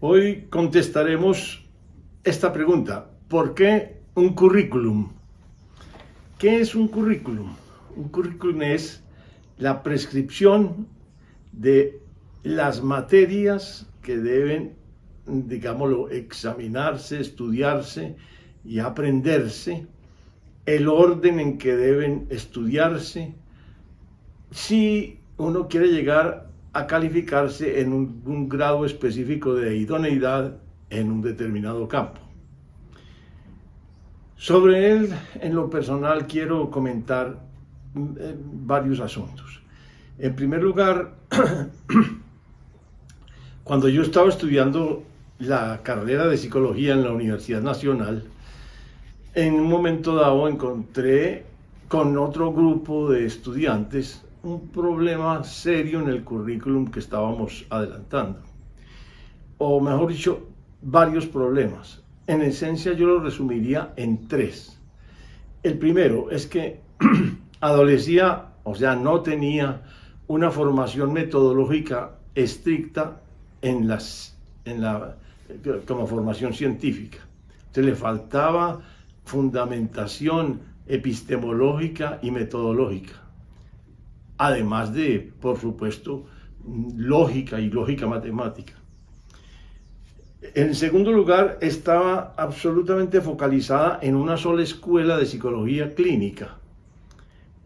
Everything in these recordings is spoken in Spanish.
Hoy contestaremos esta pregunta: ¿por qué un currículum? ¿Qué es un currículum? Un currículum es la prescripción de las materias que deben, digámoslo, examinarse, estudiarse y aprenderse, el orden en que deben estudiarse, si uno quiere llegar a calificarse en un grado específico de idoneidad en un determinado campo. Sobre él, en lo personal, quiero comentar varios asuntos. En primer lugar, cuando yo estaba estudiando la carrera de psicología en la Universidad Nacional, en un momento dado encontré con otro grupo de estudiantes un problema serio en el currículum que estábamos adelantando. O mejor dicho, varios problemas. En esencia yo lo resumiría en tres. El primero es que adolecía, o sea, no tenía una formación metodológica estricta como formación científica. Entonces le faltaba fundamentación epistemológica y metodológica, además de, por supuesto, lógica matemática. En segundo lugar, estaba absolutamente focalizada en una sola escuela de psicología clínica,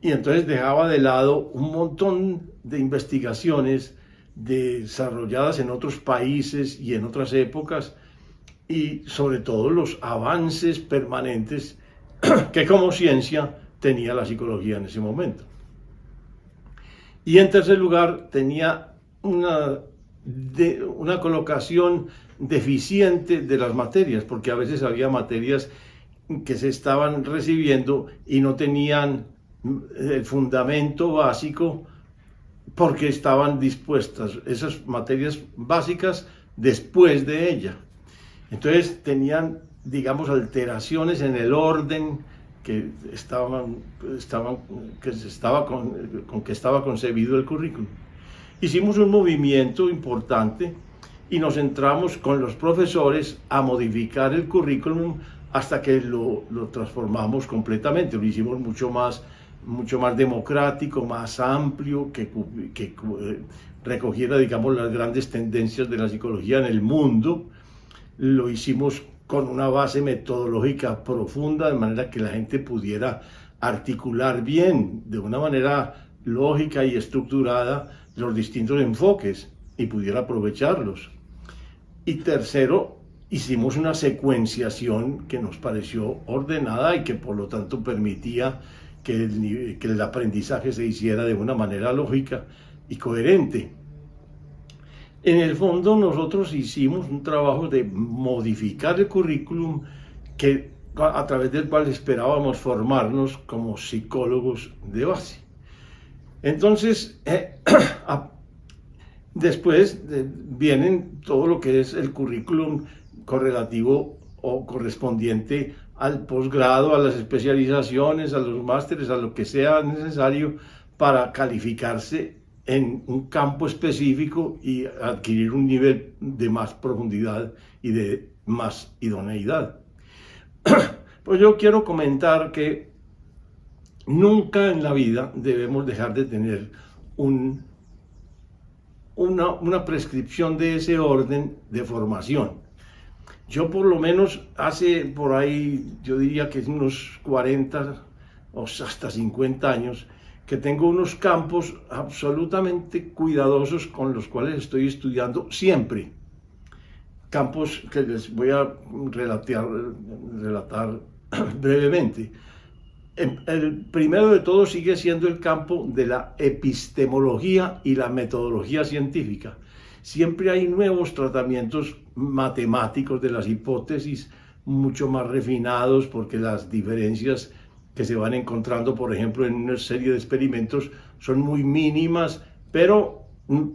y entonces dejaba de lado un montón de investigaciones desarrolladas en otros países y en otras épocas, y sobre todo los avances permanentes que como ciencia tenía la psicología en ese momento. Y en tercer lugar, tenía una colocación deficiente de las materias, porque a veces había materias que se estaban recibiendo y no tenían el fundamento básico, porque estaban dispuestas esas materias básicas después de ella. Entonces tenían, digamos, alteraciones en el orden con que estaba concebido el currículum. Hicimos un movimiento importante y nos centramos con los profesores a modificar el currículum hasta que lo transformamos completamente. Lo hicimos mucho más democrático, más amplio, que recogiera, digamos, las grandes tendencias de la psicología en el mundo. Lo hicimos con una base metodológica profunda, de manera que la gente pudiera articular bien, de una manera lógica y estructurada, los distintos enfoques y pudiera aprovecharlos. Y tercero, hicimos una secuenciación que nos pareció ordenada y que por lo tanto permitía que el aprendizaje se hiciera de una manera lógica y coherente. En el fondo nosotros hicimos un trabajo de modificar el currículum a través del cual esperábamos formarnos como psicólogos de base. Entonces, después vienen todo lo que es el currículum correlativo o correspondiente al posgrado, a las especializaciones, a los másteres, a lo que sea necesario para calificarse en un campo específico y adquirir un nivel de más profundidad y de más idoneidad. Pues yo quiero comentar que nunca en la vida debemos dejar de tener una prescripción de ese orden de formación. Yo por lo menos hace por ahí, yo diría que unos 40 o hasta 50 años, que tengo unos campos absolutamente cuidadosos con los cuales estoy estudiando siempre. Campos que les voy a relatar brevemente. El primero de todos sigue siendo el campo de la epistemología y la metodología científica. Siempre hay nuevos tratamientos matemáticos de las hipótesis, mucho más refinados, porque las diferencias que se van encontrando, por ejemplo, en una serie de experimentos son muy mínimas, pero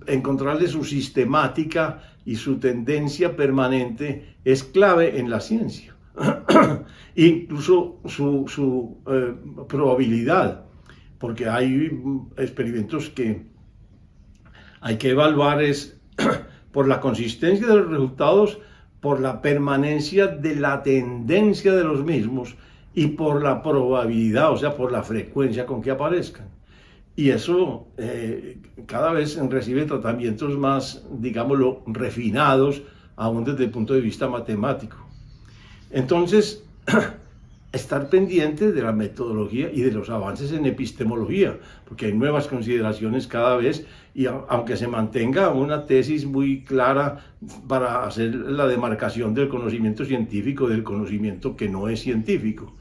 encontrarle su sistemática y su tendencia permanente es clave en la ciencia. Incluso su probabilidad, porque hay experimentos que hay que evaluar por la consistencia de los resultados, por la permanencia de la tendencia de los mismos y por la probabilidad, o sea, por la frecuencia con que aparezcan. Y eso cada vez recibe tratamientos más, digámoslo, refinados, aún desde el punto de vista matemático. Entonces, estar pendiente de la metodología y de los avances en epistemología, porque hay nuevas consideraciones cada vez, y aunque se mantenga una tesis muy clara para hacer la demarcación del conocimiento científico del conocimiento que no es científico,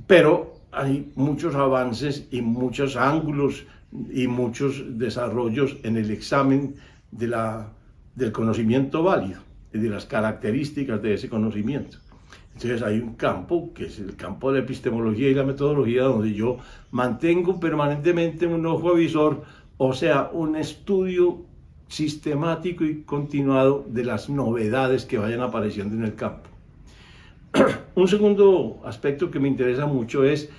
pero hay muchos avances y muchos ángulos y muchos desarrollos en el examen del conocimiento válido y de las características de ese conocimiento. Entonces hay un campo, que es el campo de la epistemología y la metodología, donde yo mantengo permanentemente un ojo avisor, o sea, un estudio sistemático y continuado de las novedades que vayan apareciendo en el campo. Un segundo aspecto que me interesa mucho es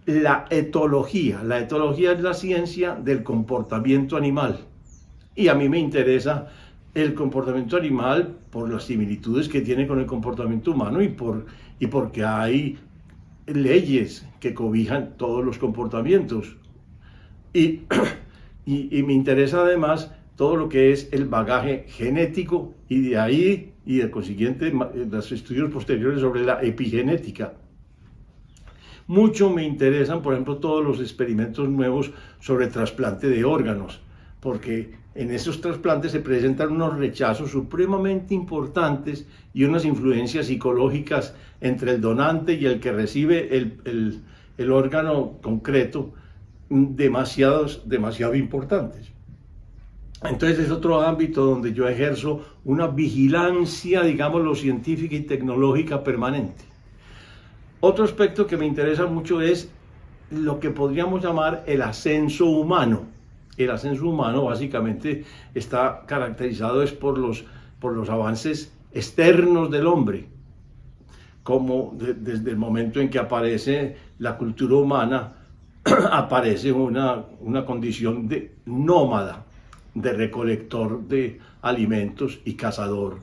la etología. La etología es la ciencia del comportamiento animal. Y a mí me interesa el comportamiento animal por las similitudes que tiene con el comportamiento humano y porque hay leyes que cobijan todos los comportamientos. Y me interesa además todo lo que es el bagaje genético y de ahí, y de consiguiente, los estudios posteriores sobre la epigenética. Mucho me interesan, por ejemplo, todos los experimentos nuevos sobre trasplante de órganos, porque en esos trasplantes se presentan unos rechazos supremamente importantes y unas influencias psicológicas entre el donante y el que recibe el órgano concreto demasiado importantes. Entonces es otro ámbito donde yo ejerzo una vigilancia, digámoslo, científica y tecnológica permanente. Otro aspecto que me interesa mucho es lo que podríamos llamar el ascenso humano. El ascenso humano básicamente está caracterizado por los avances externos del hombre, como desde el momento en que aparece la cultura humana, aparece una condición de nómada, de recolector de alimentos y cazador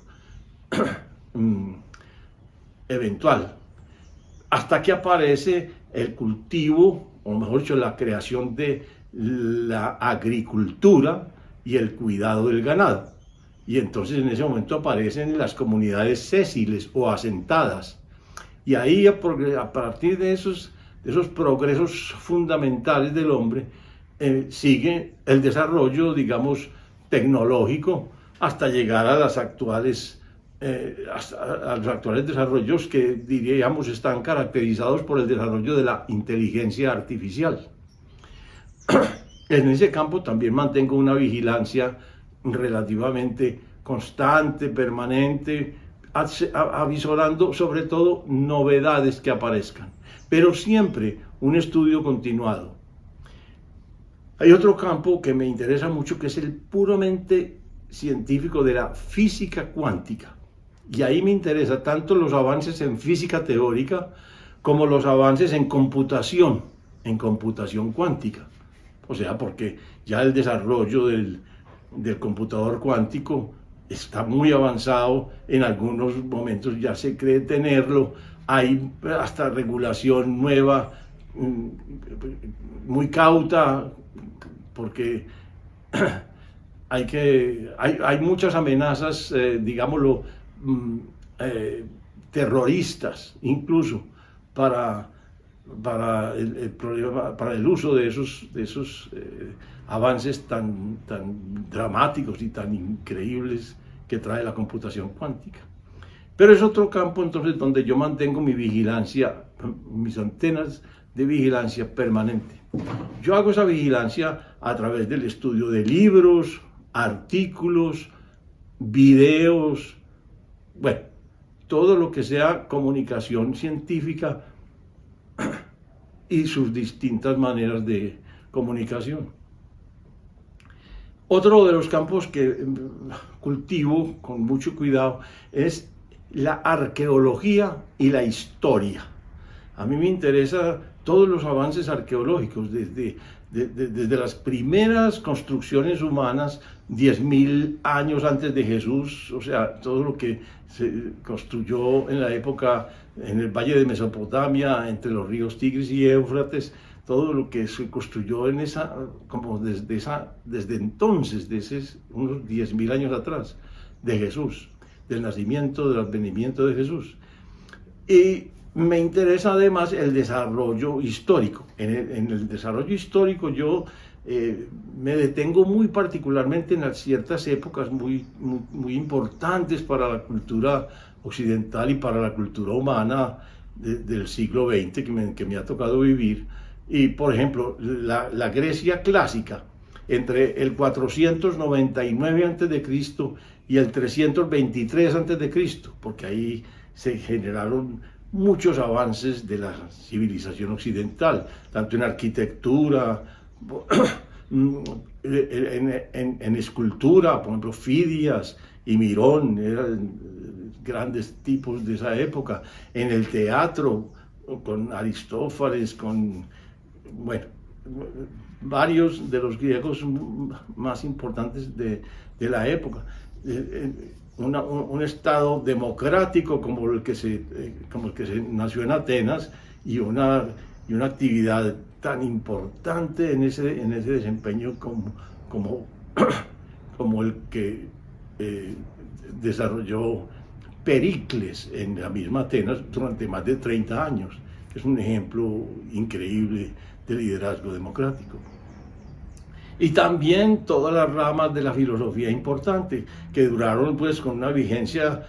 eventual, hasta que aparece el cultivo, o mejor dicho, la creación de la agricultura y el cuidado del ganado. Y entonces en ese momento aparecen las comunidades sésiles o asentadas. Y ahí a partir de esos progresos fundamentales del hombre, sigue el desarrollo, digamos, tecnológico hasta llegar a los actuales desarrollos que, diríamos, están caracterizados por el desarrollo de la inteligencia artificial. En ese campo también mantengo una vigilancia relativamente constante, permanente, avisorando sobre todo novedades que aparezcan, pero siempre un estudio continuado. Hay otro campo que me interesa mucho, que es el puramente científico de la física cuántica. Y ahí me interesa tanto los avances en física teórica como los avances en computación cuántica. O sea, porque ya el desarrollo del computador cuántico está muy avanzado, en algunos momentos ya se cree tenerlo, hay hasta regulación nueva, muy cauta, porque hay muchas amenazas, digámoslo, terroristas, incluso para el uso de esos avances tan dramáticos y tan increíbles que trae la computación cuántica. Pero es otro campo entonces donde yo mantengo mi vigilancia, mis antenas de vigilancia permanente. Yo hago esa vigilancia a través del estudio de libros, artículos, videos, bueno, todo lo que sea comunicación científica y sus distintas maneras de comunicación. Otro de los campos que cultivo con mucho cuidado es la arqueología y la historia. A mí me interesa todos los avances arqueológicos, desde las primeras construcciones humanas, 10.000 años antes de Jesús, o sea, todo lo que se construyó en la época, en el valle de Mesopotamia, entre los ríos Tigris y Éufrates, todo lo que se construyó en desde entonces, unos 10.000 años atrás, de Jesús, del nacimiento, del advenimiento de Jesús. Y me interesa además el desarrollo histórico. En el desarrollo histórico yo me detengo muy particularmente en ciertas épocas muy importantes para la cultura occidental y para la cultura humana del siglo XX que me ha tocado vivir. Y por ejemplo, la Grecia clásica, entre el 499 a.C. y el 323 a.C., porque ahí se generaron muchos avances de la civilización occidental, tanto en arquitectura, en escultura, por ejemplo, Fidias y Mirón eran grandes tipos de esa época, en el teatro, con Aristófanes, bueno, varios de los griegos más importantes de la época. Un estado democrático como el que se nació en Atenas y una actividad tan importante en ese desempeño como el que desarrolló Pericles en la misma Atenas durante más de 30 años. Es un ejemplo increíble de liderazgo democrático. Y también todas las ramas de la filosofía importante, que duraron pues con una vigencia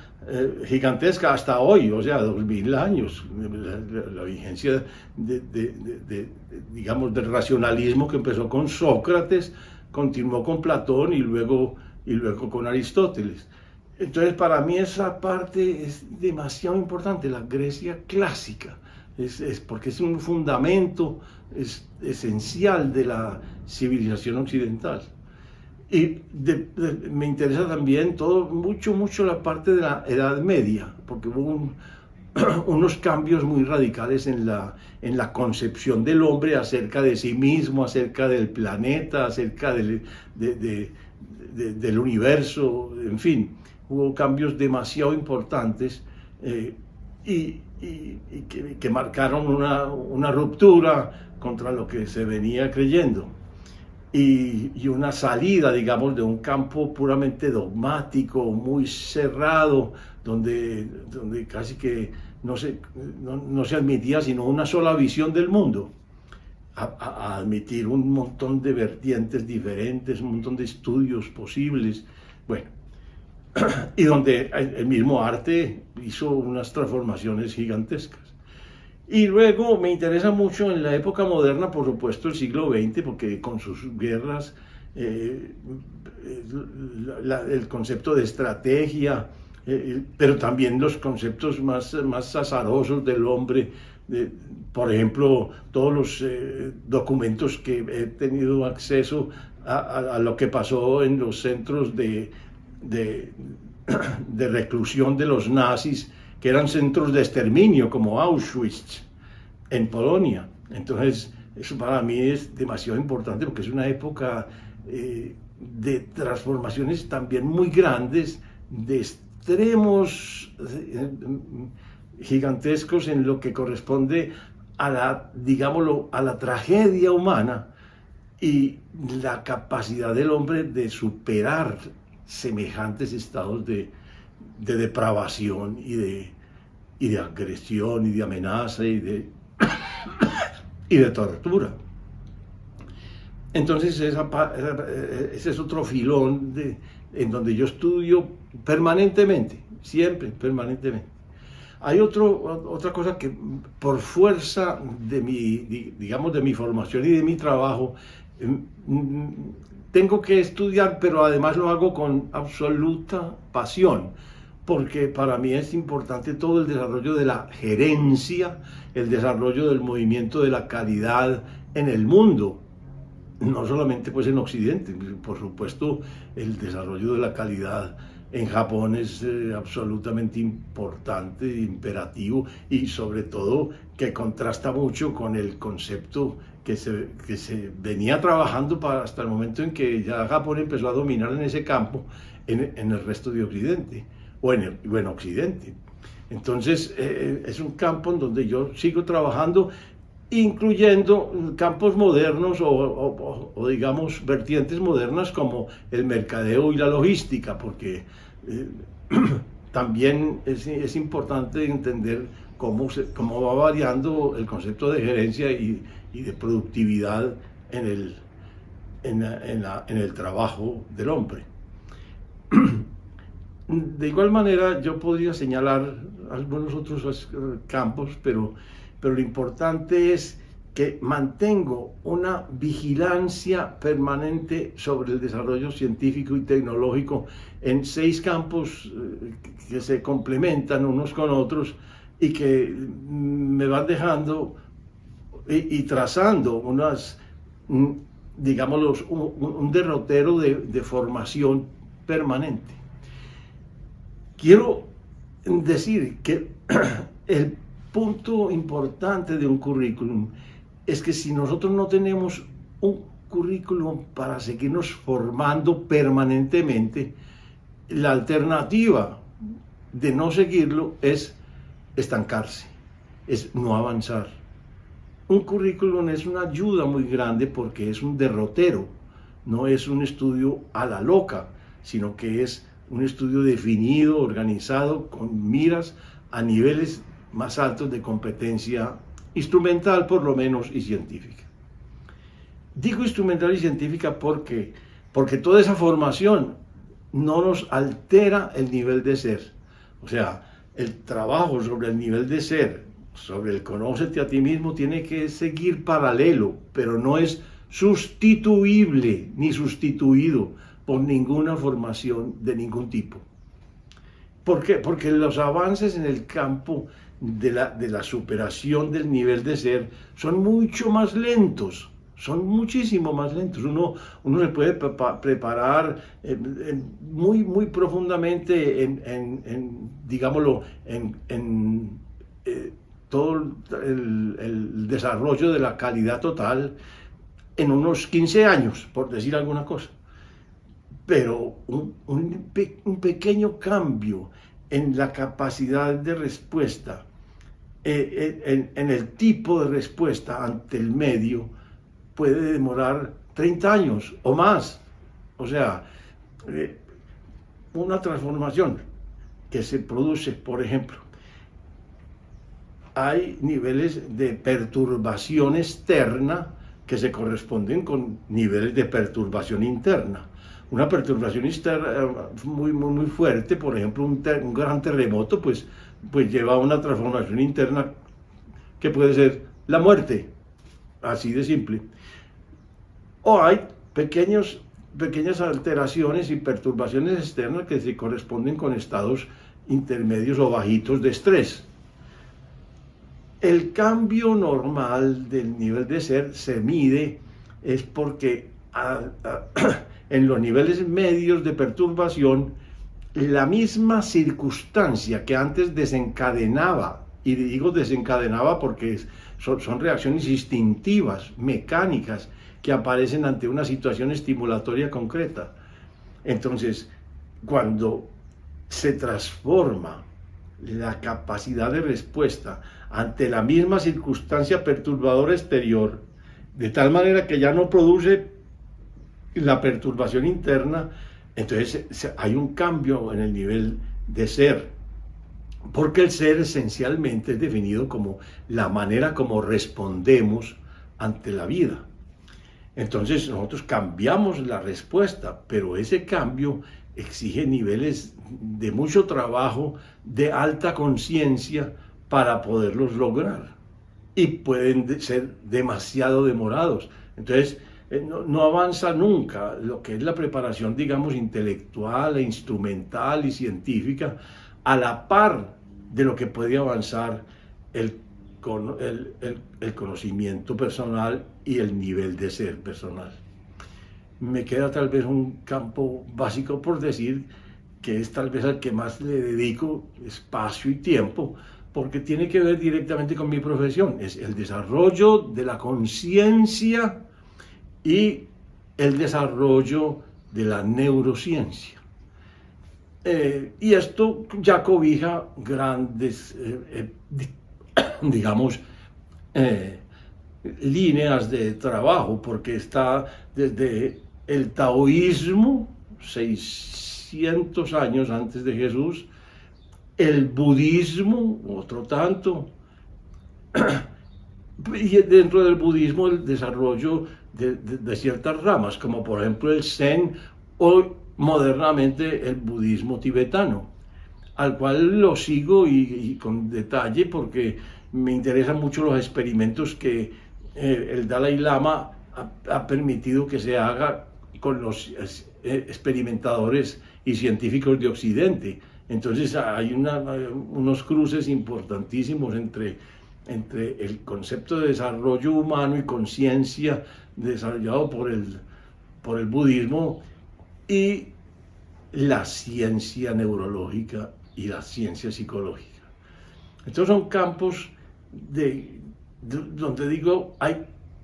gigantesca hasta hoy, o sea, 2000 años. La vigencia digamos, del racionalismo que empezó con Sócrates, continuó con Platón y luego con Aristóteles. Entonces, para mí esa parte es demasiado importante, la Grecia clásica, porque es un fundamento esencial de la civilización occidental. Y me interesa también mucho la parte de la Edad Media, porque hubo unos cambios muy radicales en la concepción del hombre acerca de sí mismo, acerca del planeta, acerca del universo, en fin, hubo cambios demasiado importantes y que marcaron una ruptura contra lo que se venía creyendo y una salida, digamos, de un campo puramente dogmático, muy cerrado, donde casi que no se admitía sino una sola visión del mundo, a admitir un montón de vertientes diferentes, un montón de estudios posibles, bueno, y donde el mismo arte hizo unas transformaciones gigantescas. Y luego me interesa mucho en la época moderna, por supuesto, el siglo XX, porque con sus guerras, el concepto de estrategia, pero también los conceptos más azarosos del hombre, por ejemplo, todos los documentos que he tenido acceso a lo que pasó en los centros de reclusión de los nazis, que eran centros de exterminio como Auschwitz en Polonia. Entonces, eso para mí es demasiado importante porque es una época de transformaciones también muy grandes, de extremos gigantescos en lo que corresponde digámoslo, a la tragedia humana y la capacidad del hombre de superar semejantes estados de depravación y de agresión y de amenaza y de tortura. Entonces ese es otro filón en donde yo estudio permanentemente, siempre, permanentemente. Hay otra cosa que por fuerza de mi formación y de mi trabajo, tengo que estudiar, pero además lo hago con absoluta pasión, porque para mí es importante todo el desarrollo de la gerencia, el desarrollo del movimiento de la calidad en el mundo, no solamente pues en Occidente, por supuesto el desarrollo de la calidad en Japón es absolutamente importante, imperativo y sobre todo que contrasta mucho con el concepto que se venía trabajando hasta el momento en que ya Japón empezó a dominar en ese campo en el resto de Occidente o en Occidente. Entonces es un campo en donde yo sigo trabajando, incluyendo campos modernos o digamos vertientes modernas como el mercadeo y la logística, porque también es importante entender cómo va variando el concepto de gerencia y de productividad en el trabajo del hombre. De igual manera, yo podría señalar algunos otros campos, pero lo importante es que mantengo una vigilancia permanente sobre el desarrollo científico y tecnológico en 6 campos que se complementan unos con otros y que me van dejando y trazando digámoslo, un derrotero de formación permanente. Quiero decir que el punto importante de un currículum es que si nosotros no tenemos un currículum para seguirnos formando permanentemente, la alternativa de no seguirlo es estancarse, es no avanzar. Un currículum es una ayuda muy grande porque es un derrotero, no es un estudio a la loca, sino que es un estudio definido, organizado, con miras a niveles más altos de competencia instrumental, por lo menos, y científica. Digo instrumental y científica porque toda esa formación no nos altera el nivel de ser. O sea, el trabajo sobre el nivel de ser, sobre el conócete a ti mismo, tiene que seguir paralelo, pero no es sustituible ni sustituido por ninguna formación de ningún tipo. ¿Por qué? Porque los avances en el campo de la superación del nivel de ser son mucho más lentos, son muchísimo más lentos. Uno se puede preparar muy profundamente digámoslo, todo el desarrollo de la calidad total en unos 15 años, por decir alguna cosa. Pero un pequeño cambio en la capacidad de respuesta, en el tipo de respuesta ante el medio, puede demorar 30 años o más. O sea, una transformación que se produce, por ejemplo, hay niveles de perturbación externa que se corresponden con niveles de perturbación interna. Una perturbación externa muy fuerte, por ejemplo, un gran terremoto, pues lleva a una transformación interna que puede ser la muerte, así de simple. O hay pequeñas alteraciones y perturbaciones externas que se corresponden con estados intermedios o bajitos de estrés. El cambio normal del nivel de ser se mide es porque en los niveles medios de perturbación, la misma circunstancia que antes desencadenaba, y digo desencadenaba porque son reacciones instintivas, mecánicas, que aparecen ante una situación estimulatoria concreta. Entonces, cuando se transforma la capacidad de respuesta ante la misma circunstancia perturbadora exterior, de tal manera que ya no produce la perturbación interna, entonces hay un cambio en el nivel de ser, porque el ser esencialmente es definido como la manera como respondemos ante la vida. Entonces nosotros cambiamos la respuesta, pero ese cambio exige niveles de mucho trabajo, de alta conciencia para poderlos lograr, y pueden ser demasiado demorados. Entonces no avanza nunca lo que es la preparación, digamos, intelectual, instrumental y científica, a la par de lo que puede avanzar el conocimiento personal y el nivel de ser personal. Me queda tal vez un campo básico por decir que es tal vez al que más le dedico espacio y tiempo, porque tiene que ver directamente con mi profesión. Es el desarrollo de la conciencia y el desarrollo de la neurociencia. Y esto ya cobija grandes, digamos, líneas de trabajo, porque está desde el taoísmo, 600 años antes de Jesús, el budismo, otro tanto, y dentro del budismo el desarrollo de ciertas ramas, como por ejemplo el Zen o modernamente el budismo tibetano, al cual lo sigo y con detalle porque me interesan mucho los experimentos que el Dalai Lama ha permitido que se haga con los experimentadores y científicos de Occidente. Entonces hay unos cruces importantísimos entre el concepto de desarrollo humano y conciencia desarrollado por el budismo y la ciencia neurológica y la ciencia psicológica. Estos son campos donde digo,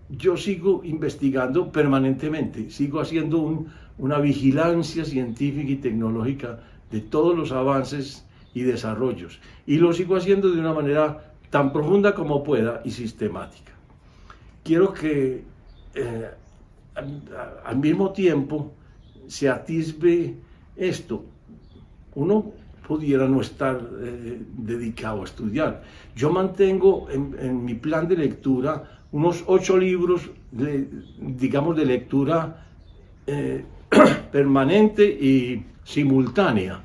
yo sigo investigando permanentemente, sigo haciendo una vigilancia científica y tecnológica de todos los avances y desarrollos, y lo sigo haciendo de una manera tan profunda como pueda y sistemática. Quiero que al mismo tiempo se atisbe esto. Uno pudiera no estar dedicado a estudiar. Yo mantengo en mi plan de lectura unos 8 libros, digamos, de lectura permanente y simultánea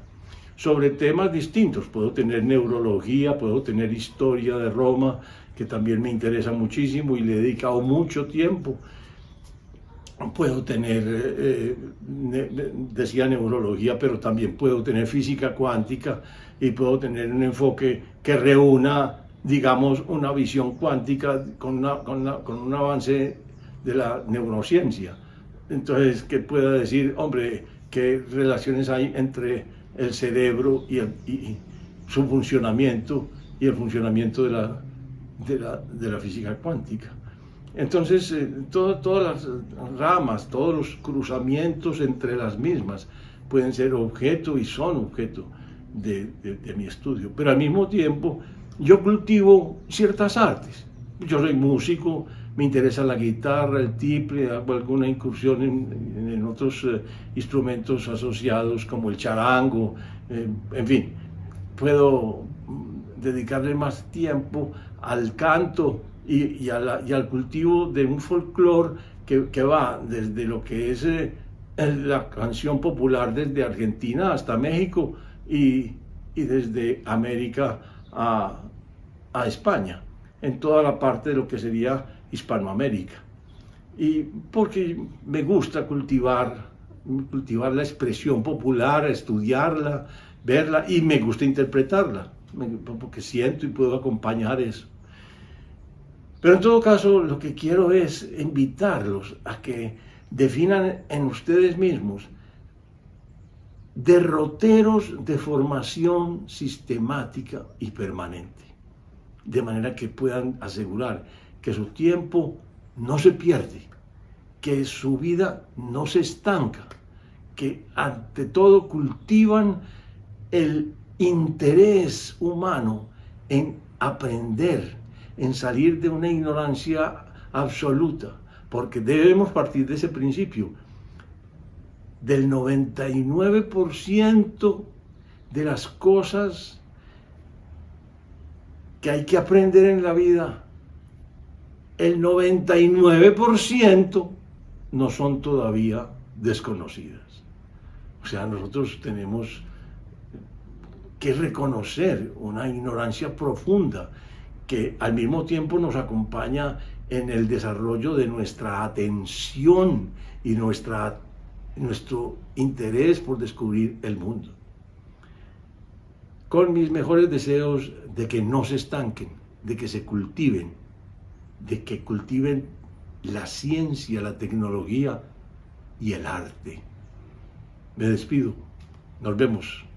sobre temas distintos. Puedo tener neurología, puedo tener historia de Roma, que también me interesa muchísimo y le he dedicado mucho tiempo. Puedo tener, decía neurología, pero también puedo tener física cuántica y puedo tener un enfoque que reúna, digamos, una visión cuántica con un avance de la neurociencia. Entonces, que pueda decir, hombre, qué relaciones hay entre el cerebro y su funcionamiento y el funcionamiento de la física cuántica. Entonces, todas las ramas, todos los cruzamientos entre las mismas pueden ser objeto y son objeto de mi estudio. Pero al mismo tiempo, yo cultivo ciertas artes. Yo soy músico, me interesa la guitarra, el tiple, hago alguna incursión en otros instrumentos asociados como el charango, en fin, puedo dedicarle más tiempo al canto y al cultivo de un folclore que va desde lo que es la canción popular desde Argentina hasta México y desde América a España, en toda la parte de lo que sería Hispanoamérica. Y porque me gusta cultivar la expresión popular, estudiarla, verla, y me gusta interpretarla, porque siento y puedo acompañar eso. Pero en todo caso, lo que quiero es invitarlos a que definan en ustedes mismos derroteros de formación sistemática y permanente, de manera que puedan asegurar que su tiempo no se pierde, que su vida no se estanca, que ante todo cultivan el interés humano en aprender, en salir de una ignorancia absoluta, porque debemos partir de ese principio. Del 99% de las cosas que hay que aprender en la vida, el 99% no son todavía desconocidas. O sea, nosotros tenemos que reconocer una ignorancia profunda que al mismo tiempo nos acompaña en el desarrollo de nuestra atención y nuestro interés por descubrir el mundo. Con mis mejores deseos de que no se estanquen, de que se cultiven, de que cultiven la ciencia, la tecnología y el arte. Me despido. Nos vemos.